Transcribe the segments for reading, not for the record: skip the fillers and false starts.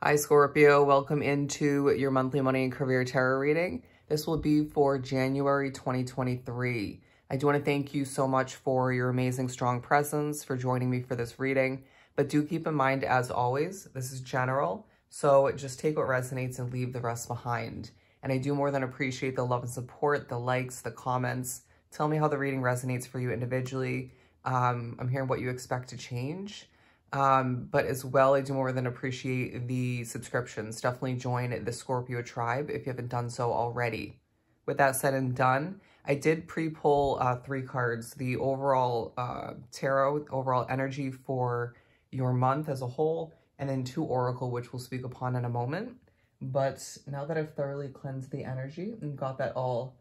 Hi Scorpio, welcome into your monthly money and career tarot reading. This will be for January 2023. I do want to thank you so much for your amazing strong presence, for joining me for this reading. But do keep in mind, as always, this is general, so just take what resonates and leave the rest behind. And I do more than appreciate the love and support, the likes, the comments. Tell me how the reading resonates for you individually. I'm hearing what you expect to change. But as well, I do more than appreciate the subscriptions. Definitely join the Scorpio tribe if you haven't done so already. With that said and done, I did pre-pull 3 cards, the overall tarot, overall energy for your month as a whole, and then 2 oracle, which we'll speak upon in a moment. But now that I've thoroughly cleansed the energy and got that all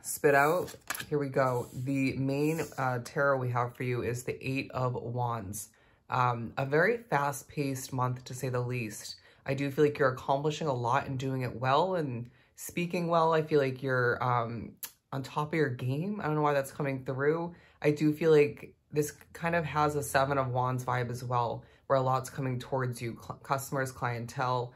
spit out, here we go. The main tarot we have for you is the 8 of Wands. A very fast-paced month, to say the least. I do feel like you're accomplishing a lot and doing it well and speaking well. I feel like you're on top of your game. I don't know why that's coming through. I do feel like this kind of has a 7 of Wands vibe as well, where a lot's coming towards you. Customers, clientele,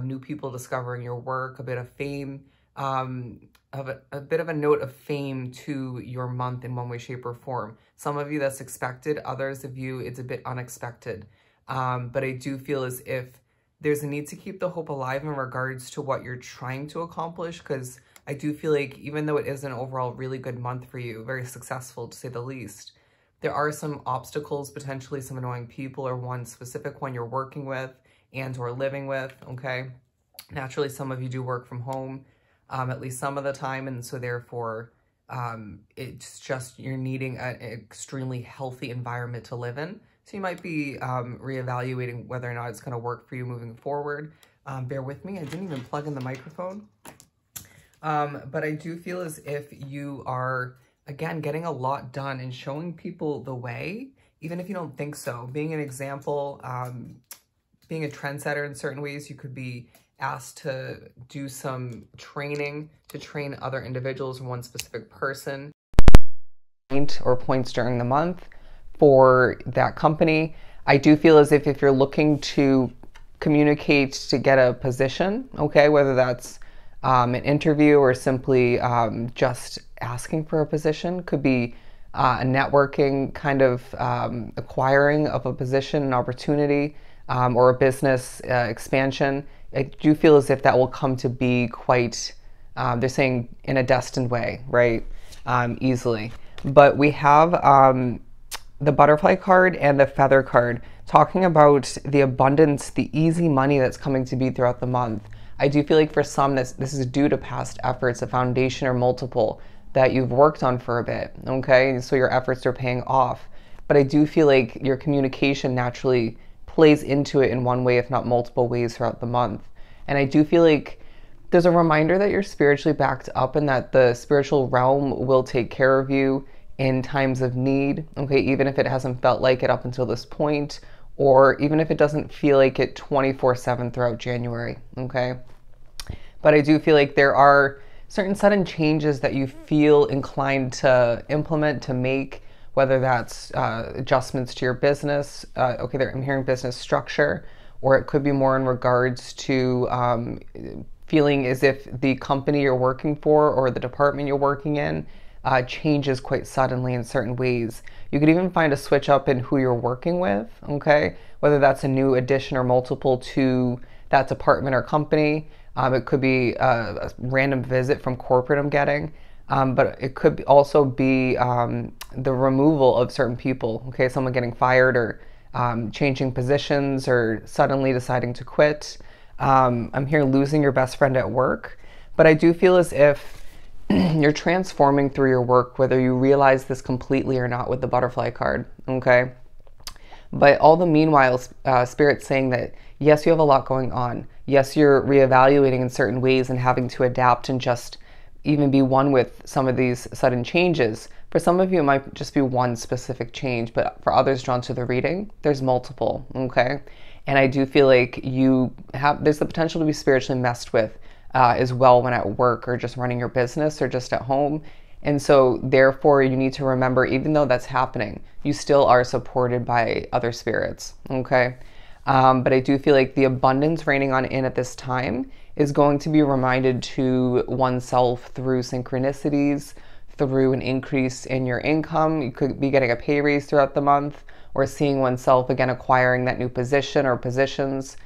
new people discovering your work, a bit of fame, a bit of a note of fame to your month in one way, shape, or form. Some of you that's expected, others of you it's a bit unexpected. But I do feel as if there's a need to keep the hope alive in regards to what you're trying to accomplish, because I do feel like even though it is an overall really good month for you, very successful to say the least, there are some obstacles, potentially some annoying people or one specific one you're working with and or living with, okay? Naturally, some of you do work from home, at least some of the time, and so therefore it's just you're needing an extremely healthy environment to live in. So you might be reevaluating whether or not it's going to work for you moving forward. Bear with me, I didn't even plug in the microphone. But I do feel as if you are, again, getting a lot done and showing people the way, even if you don't think so. Being an example, being a trendsetter in certain ways. You could be asked to do some training to train other individuals or one specific person or points during the month for that company. I do feel as if you're looking to communicate to get a position, okay, whether that's an interview or simply just asking for a position, could be a networking kind of acquiring of a position, an opportunity, or a business expansion. I do feel as if that will come to be quite, they're saying in a destined way, right? Easily. But we have the butterfly card and the feather card talking about the abundance, the easy money that's coming to be throughout the month. I do feel like for some, this is due to past efforts, a foundation or multiple that you've worked on for a bit, okay? So your efforts are paying off. But I do feel like your communication naturally plays into it in one way, if not multiple ways throughout the month. And I do feel like there's a reminder that you're spiritually backed up and that the spiritual realm will take care of you in times of need, okay? Even if it hasn't felt like it up until this point, or even if it doesn't feel like it 24/7 throughout January, okay? But I do feel like there are certain sudden changes that you feel inclined to implement, to make, whether that's adjustments to your business. Okay, I'm hearing business structure, or it could be more in regards to feeling as if the company you're working for or the department you're working in changes quite suddenly in certain ways. You could even find a switch up in who you're working with, okay? Whether that's a new addition or multiple to that department or company. It could be a random visit from corporate I'm getting. But it could also be the removal of certain people, okay? Someone getting fired or changing positions or suddenly deciding to quit. I'm here losing your best friend at work. But I do feel as if you're transforming through your work, whether you realize this completely or not with the butterfly card, okay? But all the meanwhile, Spirit's saying that, yes, you have a lot going on. Yes, you're reevaluating in certain ways and having to adapt and just even be one with some of these sudden changes. For some of you, it might just be one specific change, but for others drawn to the reading, there's multiple, okay? And I do feel like there's the potential to be spiritually messed with as well when at work or just running your business or just at home. And so therefore you need to remember, even though that's happening, you still are supported by other spirits, okay? But I do feel like the abundance reigning on in at this time is going to be reminded to oneself through synchronicities, through an increase in your income. You could be getting a pay raise throughout the month, or seeing oneself again acquiring that new position or positions.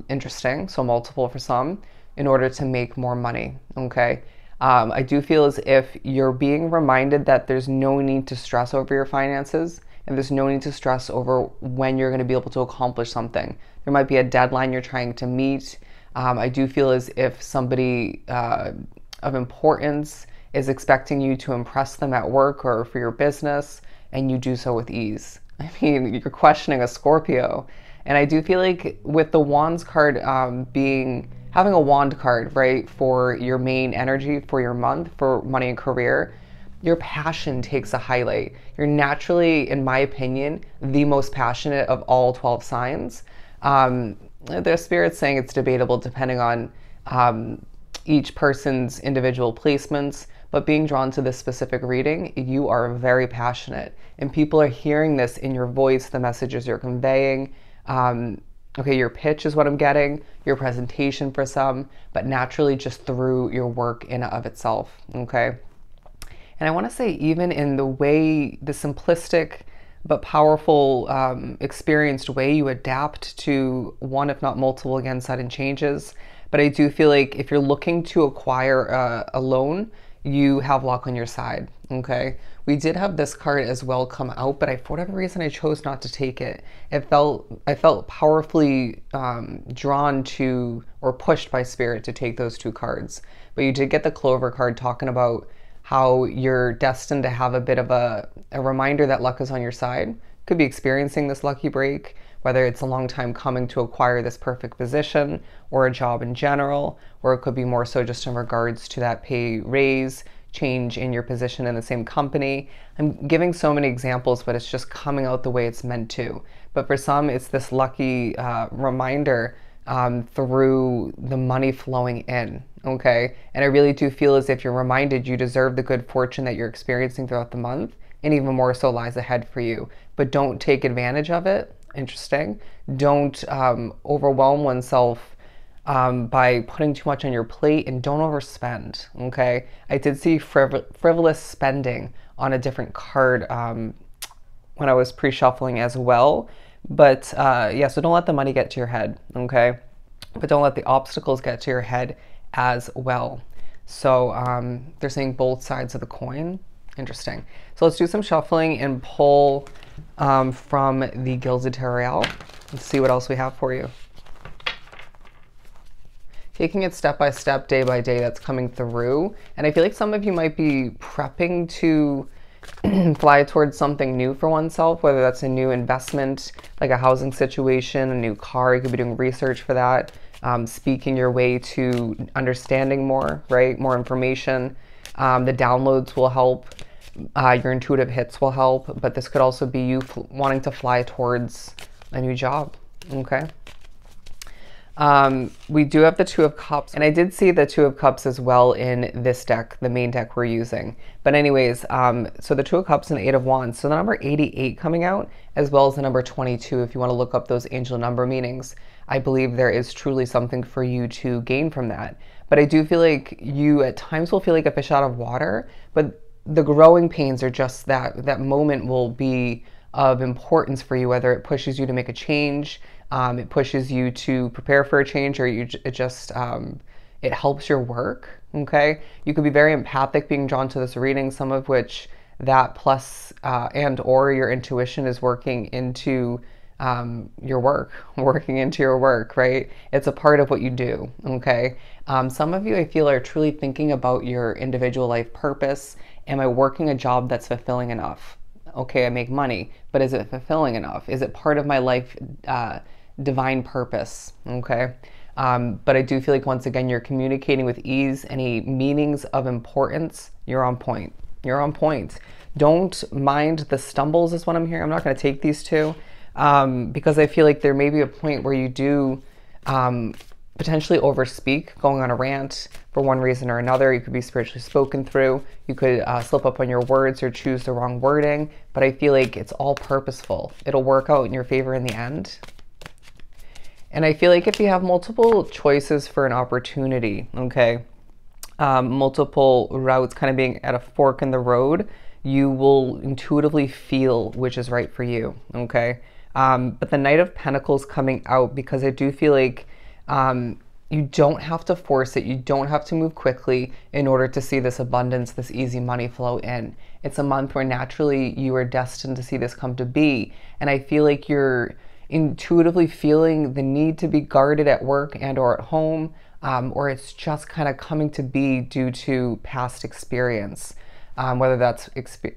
Interesting, so multiple for some, in order to make more money, okay? I do feel as if you're being reminded that there's no need to stress over your finances, and there's no need to stress over when you're going to be able to accomplish something. There might be a deadline you're trying to meet. I do feel as if somebody of importance is expecting you to impress them at work or for your business, and you do so with ease. I mean, you're questioning a Scorpio. And I do feel like with the Wands card having a wand card, right, for your main energy for your month, for money and career, your passion takes a highlight. You're naturally, in my opinion, the most passionate of all 12 signs. The Spirit's saying it's debatable depending on each person's individual placements, but being drawn to this specific reading, you are very passionate. And people are hearing this in your voice, the messages you're conveying. Okay, your pitch is what I'm getting, your presentation for some, but naturally just through your work in and of itself, okay? And I want to say even in the way, the simplistic but powerful, experienced way you adapt to one, if not multiple, again, sudden changes. But I do feel like if you're looking to acquire a loan, you have luck on your side, okay? We did have this card as well come out, but for whatever reason, I chose not to take it. I felt powerfully drawn to or pushed by Spirit to take those two cards. But you did get the Clover card talking about how you're destined to have a bit of a reminder that luck is on your side. Could be experiencing this lucky break, whether it's a long time coming to acquire this perfect position or a job in general, or it could be more so just in regards to that pay raise, change in your position in the same company. I'm giving so many examples, but it's just coming out the way it's meant to. But for some, it's this lucky reminder through the money flowing in, okay? And I really do feel as if you're reminded you deserve the good fortune that you're experiencing throughout the month, and even more so lies ahead for you. But don't take advantage of it. Interesting. Don't overwhelm oneself by putting too much on your plate, and don't overspend, okay? I did see frivolous spending on a different card when I was pre-shuffling as well. But yeah, so don't let the money get to your head, okay? But don't let the obstacles get to your head as well. So they're saying both sides of the coin. Interesting. So let's do some shuffling and pull from the Gilded Tarot. Let's see what else we have for you. Taking it step by step, day by day, that's coming through. And I feel like some of you might be prepping to fly towards something new for oneself, whether that's a new investment, like a housing situation, a new car. You could be doing research for that, speaking your way to understanding more, right? More information. The downloads will help. Your intuitive hits will help, but this could also be you wanting to fly towards a new job, okay? We do have the Two of Cups, and I did see the Two of Cups as well in this deck, the main deck we're using. But anyways, so the Two of Cups and Eight of Wands. So the number 88 coming out, as well as the number 22, if you want to look up those angel number meanings. I believe there is truly something for you to gain from that. But I do feel like you at times will feel like a fish out of water, but the growing pains are just that moment will be of importance for you, whether it pushes you to make a change, it pushes you to prepare for a change, or it helps your work, okay? You could be very empathic being drawn to this reading, some of which that plus and or your intuition is working into your work, right? It's a part of what you do, okay? Some of you, I feel, are truly thinking about your individual life purpose. Am I working a job that's fulfilling enough? Okay, I make money, but is it fulfilling enough? Is it part of my life divine purpose, okay? But I do feel like, once again, you're communicating with ease. Any meanings of importance, you're on point. You're on point. Don't mind the stumbles is what I'm hearing. I'm not going to take these two because I feel like there may be a point where you do potentially overspeak, going on a rant for one reason or another. You could be spiritually spoken through. You could slip up on your words or choose the wrong wording. But I feel like it's all purposeful. It'll work out in your favor in the end. And I feel like if you have multiple choices for an opportunity, okay, multiple routes kind of being at a fork in the road, you will intuitively feel which is right for you, okay? But the Knight of Pentacles coming out, because I do feel like you don't have to force it. You don't have to move quickly in order to see this abundance, this easy money flow in. It's a month where naturally you are destined to see this come to be. And I feel like you're intuitively feeling the need to be guarded at work and or at home, or it's just kind of coming to be due to past experience, whether that's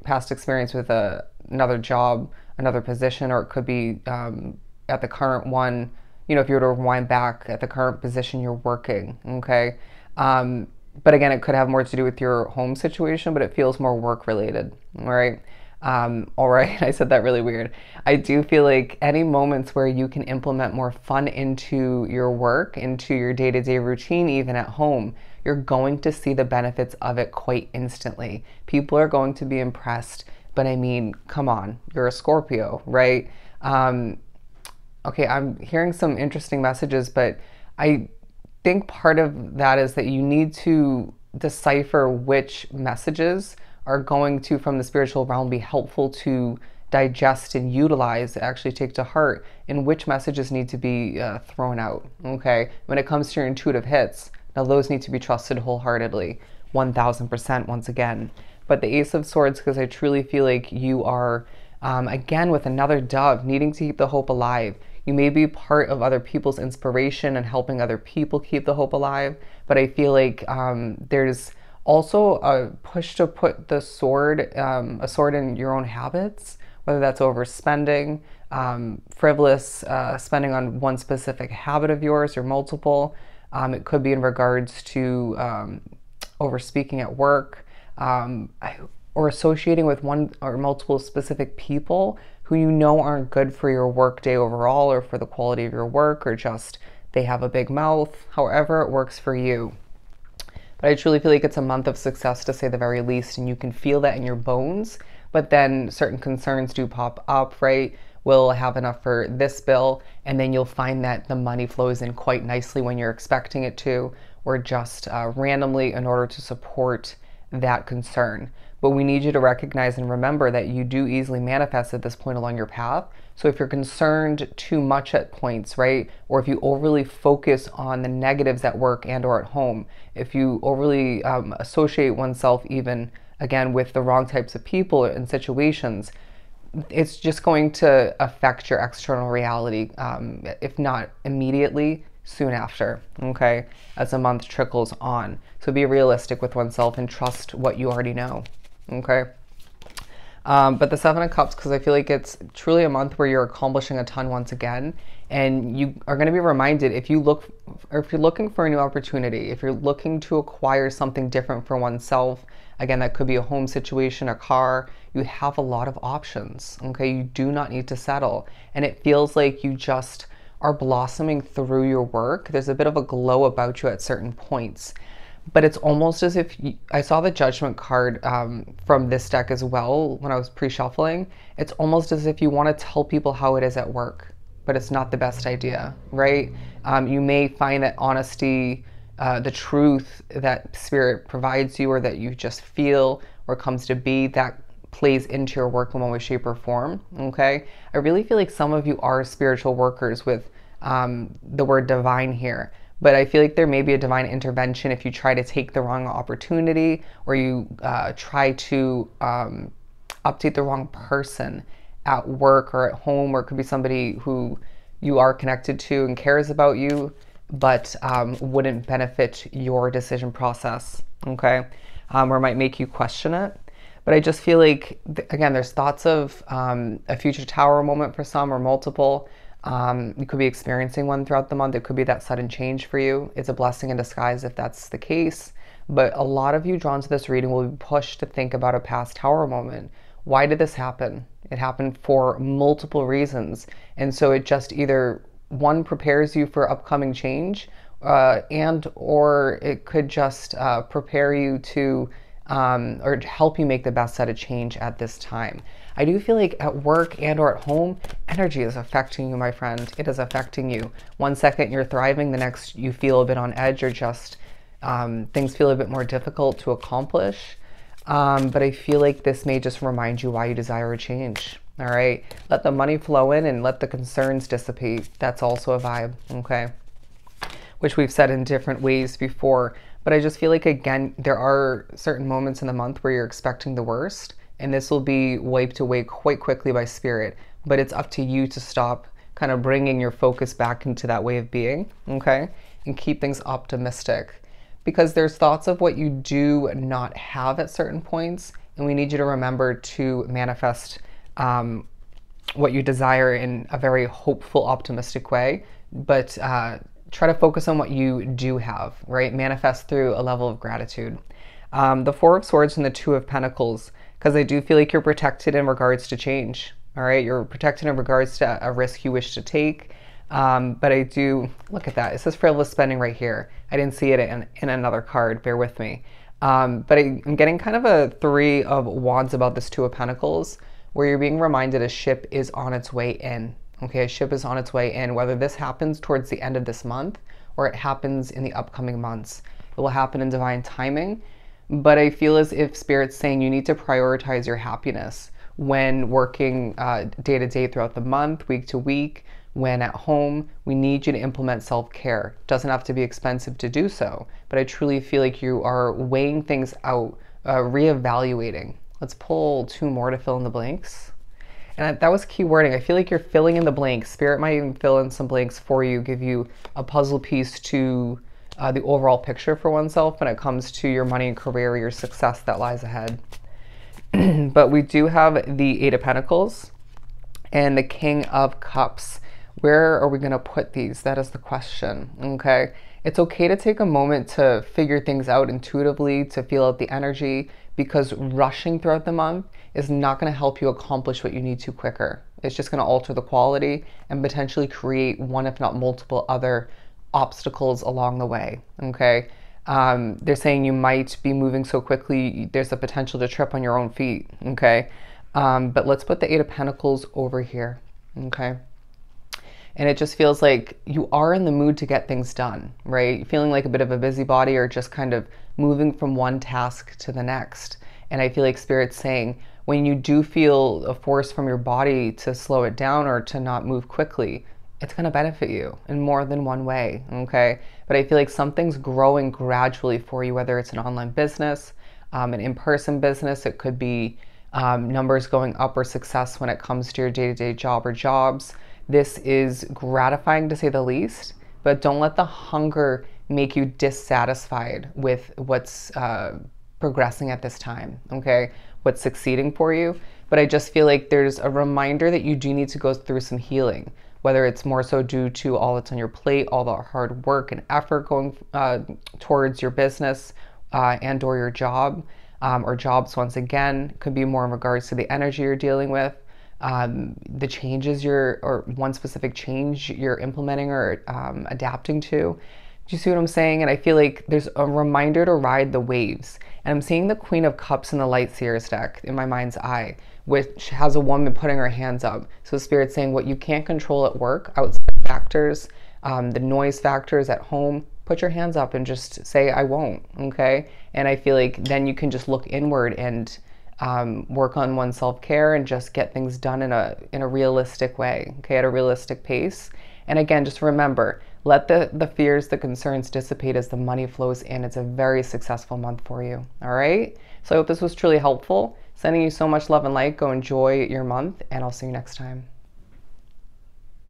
past experience with another job, another position, or it could be at the current one, you know, if you were to rewind back at the current position you're working, okay? But again, it could have more to do with your home situation, but it feels more work related, all right? All right, I said that really weird. I do feel like any moments where you can implement more fun into your work, into your day-to-day routine, even at home, you're going to see the benefits of it quite instantly. People are going to be impressed, but I mean, come on, you're a Scorpio, right? Okay, I'm hearing some interesting messages, but I think part of that is that you need to decipher which messages are going to, from the spiritual realm, be helpful to digest and utilize, actually take to heart, and which messages need to be thrown out, okay? When it comes to your intuitive hits, now those need to be trusted wholeheartedly, 1000% once again. But the Ace of Swords, because I truly feel like you are, again, with another dove, needing to keep the hope alive. You may be part of other people's inspiration and helping other people keep the hope alive, but I feel like there's also a push to put the sword, a sword in your own habits, whether that's overspending, frivolous spending on one specific habit of yours or multiple. It could be in regards to over speaking at work, or associating with one or multiple specific people who you know aren't good for your work day overall or for the quality of your work, or just they have a big mouth, however it works for you. But I truly feel like it's a month of success, to say the very least, and you can feel that in your bones. But then certain concerns do pop up, right? Will have enough for this bill, and then you'll find that the money flows in quite nicely when you're expecting it to, or just randomly in order to support that concern. But we need you to recognize and remember that you do easily manifest at this point along your path. So if you're concerned too much at points, right? Or if you overly focus on the negatives at work and or at home, if you overly associate oneself even, again, with the wrong types of people and situations, it's just going to affect your external reality, if not immediately, soon after, okay, as the month trickles on. So be realistic with oneself and trust what you already know, okay? But the Seven of Cups, because I feel like it's truly a month where you're accomplishing a ton once again, and you are going to be reminded, if you're looking for a new opportunity, if you're looking to acquire something different for oneself, again, that could be a home situation, a car, you have a lot of options, okay? You do not need to settle, and it feels like you just are blossoming through your work. There's a bit of a glow about you at certain points. But it's almost as if I saw the Judgment card from this deck as well when I was pre-shuffling. It's almost as if you want to tell people how it is at work, but it's not the best idea, right? You may find that honesty, the truth that Spirit provides you, or that you just feel or comes to be, that plays into your work in one way, shape, or form, okay? I really feel like some of you are spiritual workers with the word divine here. But I feel like there may be a divine intervention if you try to take the wrong opportunity, or you try to update the wrong person at work or at home, or it could be somebody who you are connected to and cares about you, but wouldn't benefit your decision process, okay? Or might make you question it. But I just feel like, again, there's thoughts of a future tower moment for some, or multiple. You could be experiencing one throughout the month. It could be that sudden change for you. It's a blessing in disguise if that's the case. But a lot of you drawn to this reading will be pushed to think about a past tower moment. Why did this happen? It happened for multiple reasons. And so it just either, one, prepares you for upcoming change, and or it could just prepare you to, or help you make the best set of change at this time. I do feel like at work and or at home, energy is affecting you, my friend. It is affecting you. One second you're thriving, the next you feel a bit on edge, or just things feel a bit more difficult to accomplish. But I feel like this may just remind you why you desire a change. All right. Let the money flow in and let the concerns dissipate. That's also a vibe. Okay. Which we've said in different ways before. But I just feel like, again, there are certain moments in the month where you're expecting the worst, and this will be wiped away quite quickly by spirit. But it's up to you to stop kind of bringing your focus back into that way of being, okay? And keep things optimistic. Because there's thoughts of what you do not have at certain points, and we need you to remember to manifest what you desire in a very hopeful, optimistic way. But try to focus on what you do have, right? Manifest through a level of gratitude. The Four of Swords and the Two of Pentacles, because I do feel like you're protected in regards to change, all right? You're protected in regards to a risk you wish to take. But I do, look at that. It says frivolous spending right here. I didn't see it in another card. Bear with me. But I'm getting kind of a Three of Wands about this Two of Pentacles, where you're being reminded a ship is on its way in. Okay, a ship is on its way in, whether this happens towards the end of this month or it happens in the upcoming months. It will happen in divine timing, but I feel as if Spirit's saying you need to prioritize your happiness when working day to day throughout the month, week to week. When at home, we need you to implement self-care. Doesn't have to be expensive to do so, but I truly feel like you are weighing things out, reevaluating. Let's pull two more to fill in the blanks. And that was key wording. I feel like you're filling in the blanks. Spirit might even fill in some blanks for you, give you a puzzle piece to the overall picture for oneself when it comes to your money and career, your success that lies ahead. But we do have the Eight of Pentacles and the King of Cups. Where are we going to put these? That is the question. Okay. It's okay to take a moment to figure things out intuitively, to feel out the energy, because rushing throughout the month is not going to help you accomplish what you need to quicker. It's just going to alter the quality and potentially create one, if not multiple other obstacles along the way. Okay. They're saying you might be moving so quickly, there's a potential to trip on your own feet. Okay. But let's put the Eight of Pentacles over here. Okay. And it just feels like you are in the mood to get things done, right? Feeling like a bit of a busybody, or just kind of moving from one task to the next. And I feel like Spirit's saying, when you do feel a force from your body to slow it down or to not move quickly, it's going to benefit you in more than one way, okay? But I feel like something's growing gradually for you, whether it's an online business, an in-person business. It could be numbers going up or success when it comes to your day-to-day job or jobs. This is gratifying to say the least, but don't let the hunger make you dissatisfied with what's progressing at this time, okay? What's succeeding for you. But I just feel like there's a reminder that you do need to go through some healing, whether it's more so due to all that's on your plate, all the hard work and effort going towards your business and or your job, or jobs once again. Could be more in regards to the energy you're dealing with. The changes or one specific change you're implementing or adapting to. Do you see what I'm saying? And I feel like there's a reminder to ride the waves. And I'm seeing the Queen of Cups in the Light Seers deck in my mind's eye, which has a woman putting her hands up. So Spirit's saying what you can't control at work, outside factors, the noise factors at home, put your hands up and just say, I won't, okay? And I feel like then you can just look inward and work on one's self-care and just get things done in a realistic way, okay, at a realistic pace. And again, just remember, let the fears, the concerns dissipate as the money flows in. It's a very successful month for you, all right? So I hope this was truly helpful. Sending you so much love and light. Go enjoy your month, and I'll see you next time.